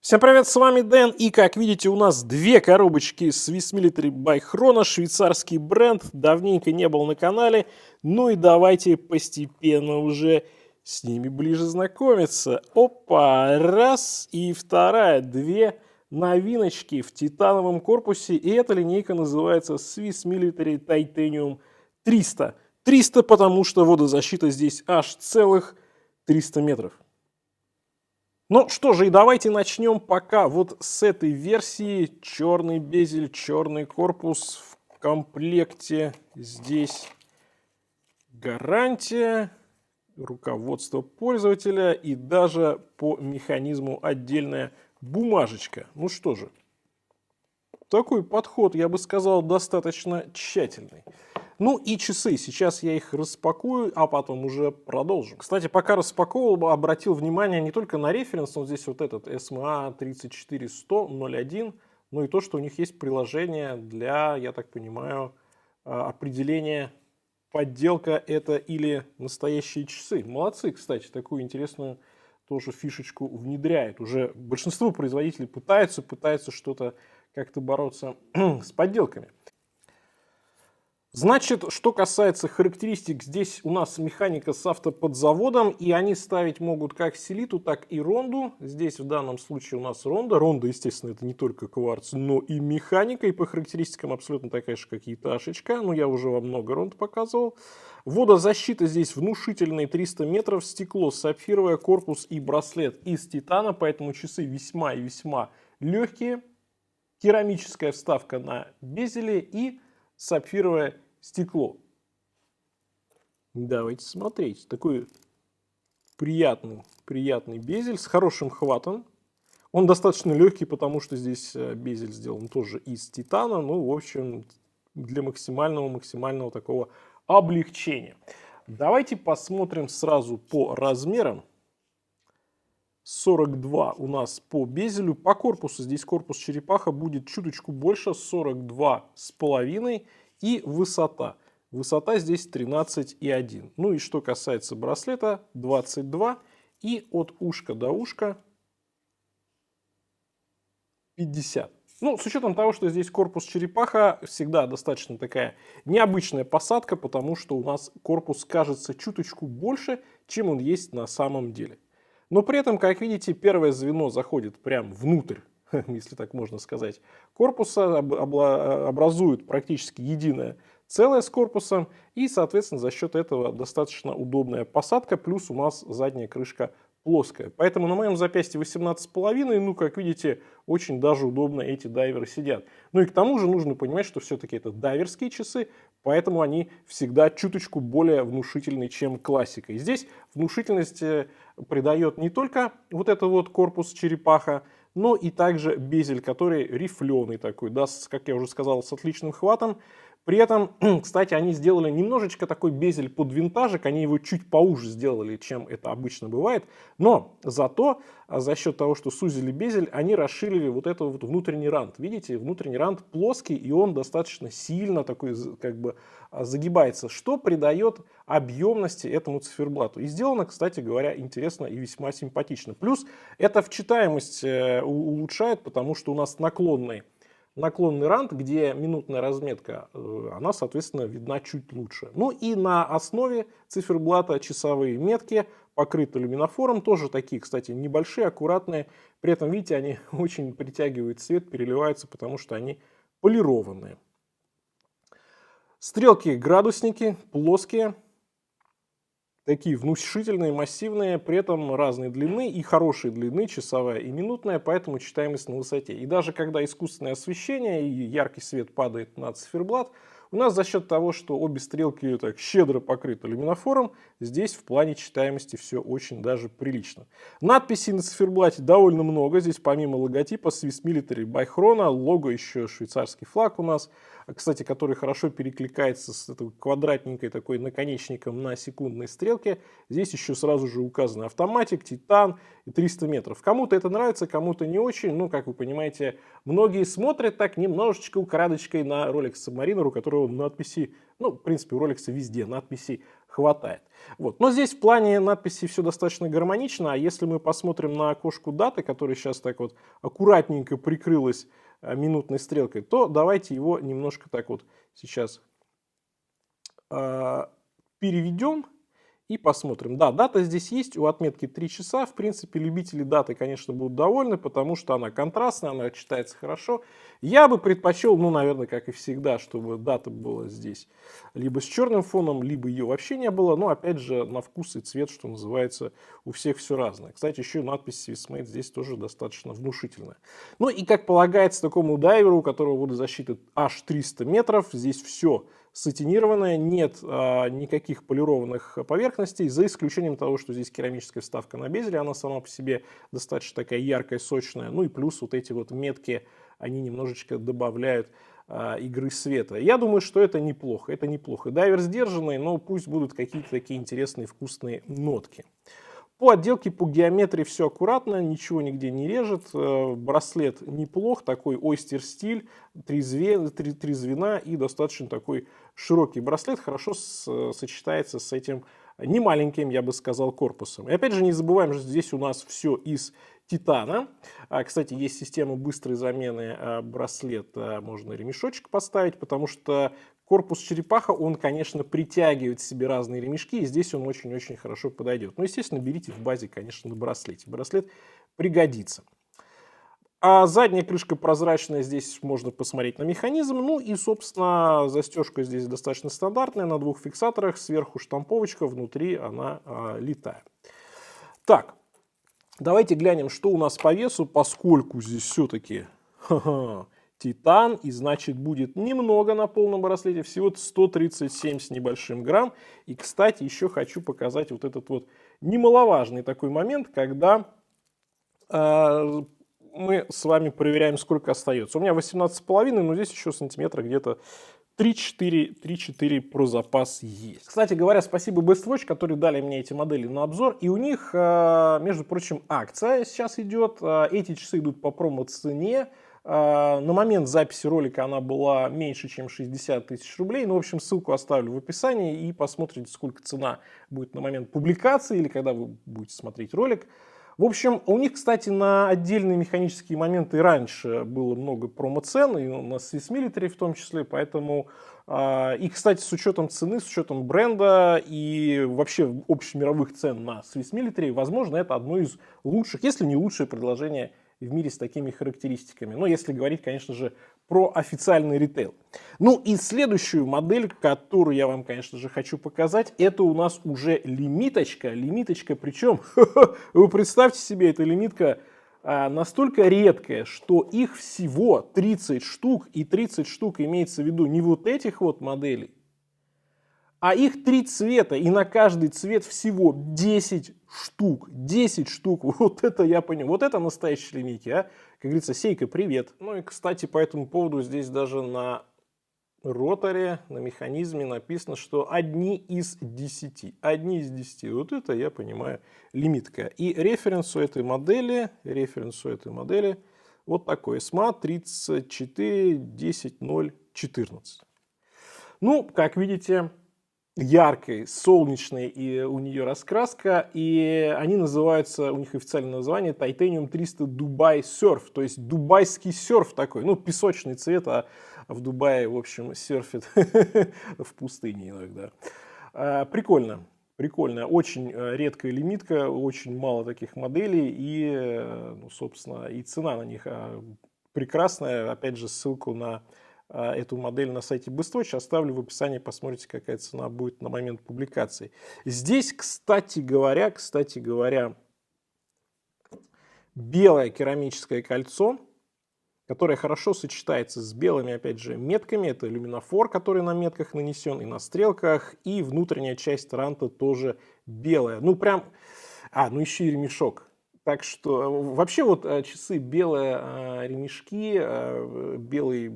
Всем привет, с вами Дэн, и как видите, у нас две коробочки Swiss Military by Chrono, швейцарский бренд, давненько не был на канале, ну и давайте постепенно уже с ними ближе знакомиться. Опа, раз и вторая, две новиночки в титановом корпусе, и эта линейка называется Swiss Military Titanium 300. 300, потому что водозащита здесь аж целых 300 метров. Ну что же, и давайте начнем пока вот с этой версии. Черный безель, черный корпус в комплекте. Здесь гарантия, руководство пользователя и даже по механизму отдельная бумажечка. Ну что же, такой подход, я бы сказал, достаточно тщательный. Ну и часы. Сейчас я их распакую, а потом уже продолжим. Кстати, пока распаковывал, обратил внимание не только на референс, но здесь вот этот SMA 34100-01, но и то, что у них есть приложение для, я так понимаю, определения, подделка это или настоящие часы. Молодцы, кстати, такую интересную тоже фишечку внедряют. Уже большинство производителей пытаются что-то как-то бороться с подделками. Значит, что касается характеристик, здесь у нас механика с автоподзаводом, и они ставить могут как селиту, так и ронду. Здесь в данном случае у нас ронда. Ронда, естественно, это не только кварц, но и механика, и по характеристикам абсолютно такая же, как и Иташечка. Ну, я уже вам много ронд показывал. Водозащита здесь внушительные 300 метров, стекло сапфировое, корпус и браслет из титана, поэтому часы весьма и весьма легкие. Керамическая вставка на безеле и сапфировое стекло. Давайте смотреть. Такой приятный безель с хорошим хватом. Он достаточно легкий, потому что здесь безель сделан тоже из титана. Ну, в общем, для максимального такого облегчения. Давайте посмотрим сразу по размерам. 42 у нас по безелю. По корпусу, здесь корпус черепаха будет чуточку больше, 42,5. И высота. Высота здесь 13,1. Ну и что касается браслета, 22. И от ушка до ушка 50. Ну, с учетом того, что здесь корпус черепаха, всегда достаточно такая необычная посадка, потому что у нас корпус кажется чуточку больше, чем он есть на самом деле. Но при этом, как видите, первое звено заходит прям внутрь, если так можно сказать, корпуса, образует практически единое целое с корпусом, и, соответственно, за счет этого достаточно удобная посадка, плюс у нас задняя крышка плоская. Поэтому на моем запястье 18,5, ну, как видите, очень даже удобно эти дайверы сидят. Ну и к тому же нужно понимать, что все-таки это дайверские часы, поэтому они всегда чуточку более внушительные, чем классика. И здесь внушительность придает не только вот этот вот корпус черепаха, но и также безель, который рифленый такой, да, как я уже сказал, с отличным хватом. При этом, кстати, они сделали немножечко такой безель под винтажик, они его чуть поуже сделали, чем это обычно бывает. Но зато за счет того, что сузили безель, они расширили вот этот вот внутренний рант. Видите, внутренний рант плоский, и он достаточно сильно такой как бы загибается, что придает объемности этому циферблату. И сделано, кстати говоря, интересно и весьма симпатично. Плюс это в читаемость улучшает, потому что у нас наклонный рант, где минутная разметка, она, соответственно, видна чуть лучше. Ну и на основе циферблата часовые метки покрыты люминофором, тоже такие, кстати, небольшие, аккуратные. При этом, видите, они очень притягивают свет, переливаются, потому что они полированные. Стрелки-градусники плоские. Такие внушительные, массивные, при этом разной длины и хорошей длины, часовая и минутная, поэтому читаемость на высоте. И даже когда искусственное освещение и яркий свет падает на циферблат, у нас за счет того, что обе стрелки так щедро покрыты люминофором, здесь в плане читаемости все очень даже прилично. Надписей на циферблате довольно много. Здесь помимо логотипа Swiss Military by Chrono, лого еще швейцарский флаг у нас, кстати, который хорошо перекликается с этой квадратненькой такой наконечником на секундной стрелке. Здесь еще сразу же указаны автоматик, титан и 300 метров. Кому-то это нравится, кому-то не очень. Ну, как вы понимаете, многие смотрят так немножечко украдочкой на Rolex Submariner, у которого надписи, ну, в принципе, у Rolex везде надписей хватает. Вот. Но здесь в плане надписи все достаточно гармонично, а если мы посмотрим на окошку даты, которая сейчас так вот аккуратненько прикрылась минутной стрелкой, то давайте его немножко так вот сейчас переведем и посмотрим. Да, дата здесь есть, у отметки 3 часа. В принципе, любители даты, конечно, будут довольны, потому что она контрастная, она читается хорошо. Я бы предпочел, ну, наверное, как и всегда, чтобы дата была здесь либо с черным фоном, либо ее вообще не было. Но, опять же, на вкус и цвет, что называется, у всех все разное. Кстати, еще и надпись Swissmade здесь тоже достаточно внушительная. Ну и, как полагается такому дайверу, у которого водозащита аж 300 метров, здесь все сатинированная, нет никаких полированных поверхностей, за исключением того, что здесь керамическая вставка на безеле, она сама по себе достаточно такая яркая, сочная, ну и плюс вот эти вот метки, они немножечко добавляют игры света. Я думаю, что это неплохо, это неплохо. Дайвер сдержанный, но пусть будут какие-то такие интересные вкусные нотки. По отделке, по геометрии все аккуратно, ничего нигде не режет. Браслет неплох, такой ойстер стиль, 3 звена и достаточно такой широкий браслет. Хорошо сочетается с этим немаленьким, я бы сказал, корпусом. И опять же не забываем, что здесь у нас все из титана. Кстати, есть система быстрой замены браслета, можно ремешочек поставить, потому что корпус черепаха, он, конечно, притягивает к себе разные ремешки, и здесь он очень-очень хорошо подойдет. Но, естественно, берите в базе, конечно, на браслете. Браслет пригодится. А задняя крышка прозрачная, здесь можно посмотреть на механизм. Ну и, собственно, застежка здесь достаточно стандартная, на 2 фиксаторах, сверху штамповочка, внутри она литая. Так, давайте глянем, что у нас по весу, поскольку здесь все-таки титан, и значит будет немного на полном браслете, всего 137 с небольшим грамм. И, кстати, еще хочу показать вот этот вот немаловажный такой момент, когда мы с вами проверяем, сколько остается. У меня 18,5, но здесь еще сантиметра где-то 3-4 про запас есть. Кстати говоря, спасибо Best Watch, которые дали мне эти модели на обзор. И у них, между прочим, акция сейчас идет. Эти часы идут по промо-цене. На момент записи ролика она была меньше, чем 60 тысяч рублей. Ну, в общем, ссылку оставлю в описании и посмотрите, сколько цена будет на момент публикации или когда вы будете смотреть ролик. В общем, у них, кстати, на отдельные механические моменты раньше было много промо-цен, и на Swiss Military в том числе, поэтому, и, кстати, с учетом цены, с учетом бренда и вообще общемировых цен на Swiss Military, возможно, это одно из лучших, если не лучшее предложение в мире с такими характеристиками. Но если говорить, конечно же, про официальный ритейл. Ну и следующую модель, которую я вам, конечно же, хочу показать, это у нас уже лимиточка. Лимиточка, причем, вы представьте себе, эта лимитка настолько редкая, что их всего 30 штук, и 30 штук имеется в виду не вот этих вот моделей, а их 3 цвета, и на каждый цвет всего 10 штук. 10 штук, вот это я понимаю, вот это настоящие линейки, а. Как говорится, Сейка, привет. Ну и, кстати, по этому поводу здесь даже на роторе, на механизме написано, что одни из 10. Одни из 10. Вот это, я понимаю, лимитка. И референс у этой модели, вот такой, SMA 34 10 0 14. Ну, как видите, яркой, солнечной и у нее раскраска, и они называются, у них официальное название Titanium 300 Dubai Surf, то есть дубайский серф такой, ну песочный цвет, а в Дубае, в общем, серфит в пустыне иногда. Прикольно, прикольно, очень редкая лимитка, очень мало таких моделей, и, ну, собственно, и цена на них прекрасная, опять же, ссылку на эту модель на сайте Best Watch оставлю в описании, посмотрите, какая цена будет на момент публикации. Здесь, кстати говоря, белое керамическое кольцо, которое хорошо сочетается с белыми, опять же, метками. Это люминофор, который на метках нанесен, и на стрелках, и внутренняя часть ранта тоже белая. Ну, прям... ну еще и ремешок. Так что вообще вот часы белые ремешки, белый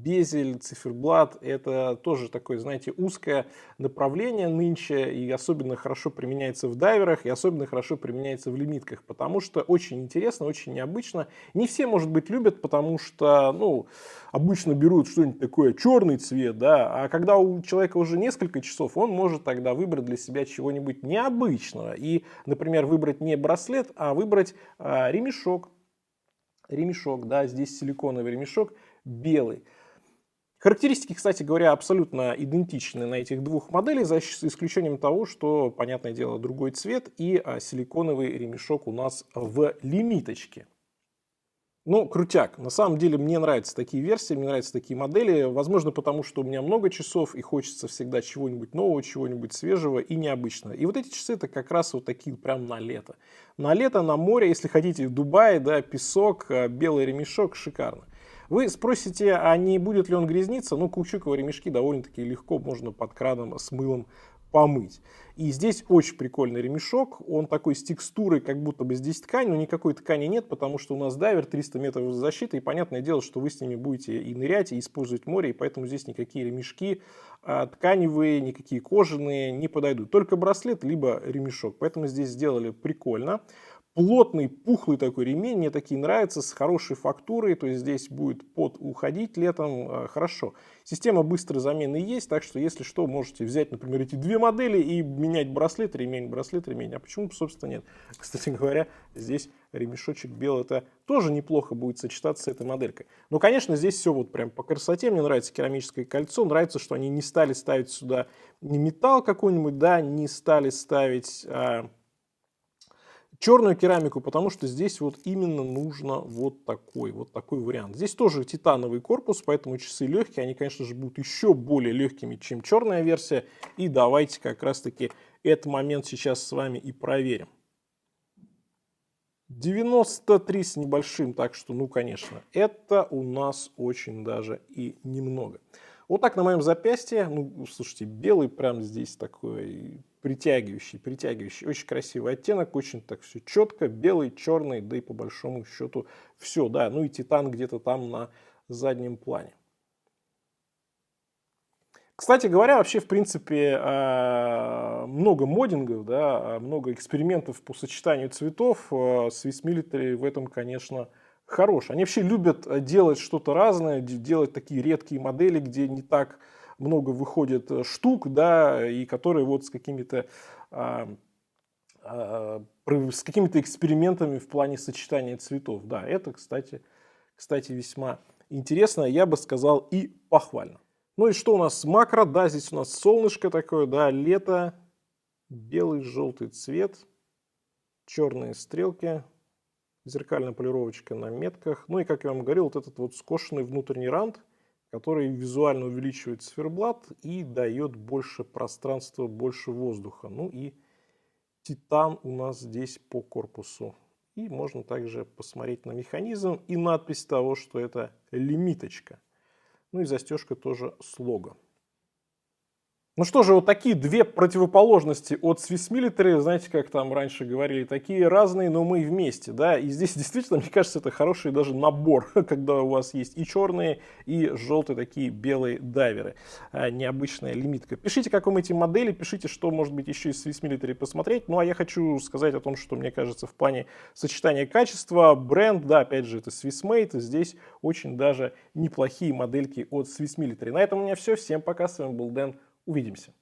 безель, циферблат – это тоже такое, знаете, узкое направление нынче, и особенно хорошо применяется в дайверах, и особенно хорошо применяется в лимитках, потому что очень интересно, очень необычно. Не все, может быть, любят, потому что, ну, обычно берут что-нибудь такое, черный цвет, да, а когда у человека уже несколько часов, он может тогда выбрать для себя чего-нибудь необычного. И, например, выбрать не браслет, а выбрать ремешок. Ремешок, да, здесь силиконовый ремешок белый. Характеристики, кстати говоря, абсолютно идентичны на этих двух моделях, за исключением того, что, понятное дело, другой цвет и силиконовый ремешок у нас в лимиточке. Ну, крутяк. На самом деле мне нравятся такие версии, мне нравятся такие модели. Возможно, потому что у меня много часов и хочется всегда чего-нибудь нового, чего-нибудь свежего и необычного. И вот эти часы это как раз вот такие прям на лето. На лето, на море, если хотите, в Дубае, да, песок, белый ремешок, шикарно. Вы спросите, а не будет ли он грязниться? Ну, каучуковые ремешки довольно-таки легко можно под краном с мылом помыть. И здесь очень прикольный ремешок, он такой с текстурой, как будто бы здесь ткань, но никакой ткани нет, потому что у нас дайвер 300 метров защиты, и понятное дело, что вы с ними будете и нырять, и использовать море, и поэтому здесь никакие ремешки тканевые, никакие кожаные не подойдут. Только браслет, либо ремешок, поэтому здесь сделали прикольно. Плотный, пухлый такой ремень, мне такие нравятся, с хорошей фактурой, то есть здесь будет пот уходить летом, хорошо. Система быстрой замены есть, так что если что, можете взять, например, эти две модели и менять браслет, ремень, а почему бы, собственно, нет. Кстати говоря, здесь ремешочек белый, это тоже неплохо будет сочетаться с этой моделькой. Но, конечно, здесь все вот прям по красоте, мне нравится керамическое кольцо, нравится, что они не стали ставить сюда не металл какой-нибудь, да, не стали ставить черную керамику, потому что здесь вот именно нужно вот такой вариант. Здесь тоже титановый корпус, поэтому часы легкие, они, конечно же, будут еще более легкими, чем черная версия. И давайте как раз-таки этот момент сейчас с вами и проверим. 93 с небольшим, так что, ну, конечно, это у нас очень даже и немного. Вот так на моем запястье, ну, слушайте, белый прям здесь такой притягивающий, очень красивый оттенок, очень так все четко, белый, черный, да и по большому счету все, да, ну и титан где-то там на заднем плане. Кстати говоря, вообще, в принципе, много моддингов, да, много экспериментов по сочетанию цветов. Swiss Military в этом, конечно, хорош. Они вообще любят делать что-то разное, делать такие редкие модели, где не так много выходит штук, да, и которые вот с какими-то экспериментами в плане сочетания цветов. Да, это, кстати, весьма интересно, я бы сказал, и похвально. Ну и что у нас? Макро, да, здесь у нас солнышко такое, да, лето, белый, желтый цвет, черные стрелки, зеркальная полировочка на метках. Ну и, как я вам говорил, вот этот вот скошенный внутренний рант, который визуально увеличивает циферблат и дает больше пространства, больше воздуха. Ну и титан у нас здесь по корпусу. И можно также посмотреть на механизм и надпись того, что это лимиточка. Ну и застежка тоже с лого. Ну что же, вот такие две противоположности от Swiss Military, знаете, как там раньше говорили, такие разные, но мы вместе, да, и здесь действительно, мне кажется, это хороший даже набор, когда у вас есть и черные, и желтые такие белые дайверы, необычная лимитка. Пишите, как вам эти модели, пишите, что, может быть, еще из Swiss Military посмотреть, ну а я хочу сказать о том, что, мне кажется, в плане сочетания качества, бренд, да, опять же, это Swiss Made, здесь очень даже неплохие модельки от Swiss Military. На этом у меня все, всем пока, с вами был Дэн. Увидимся.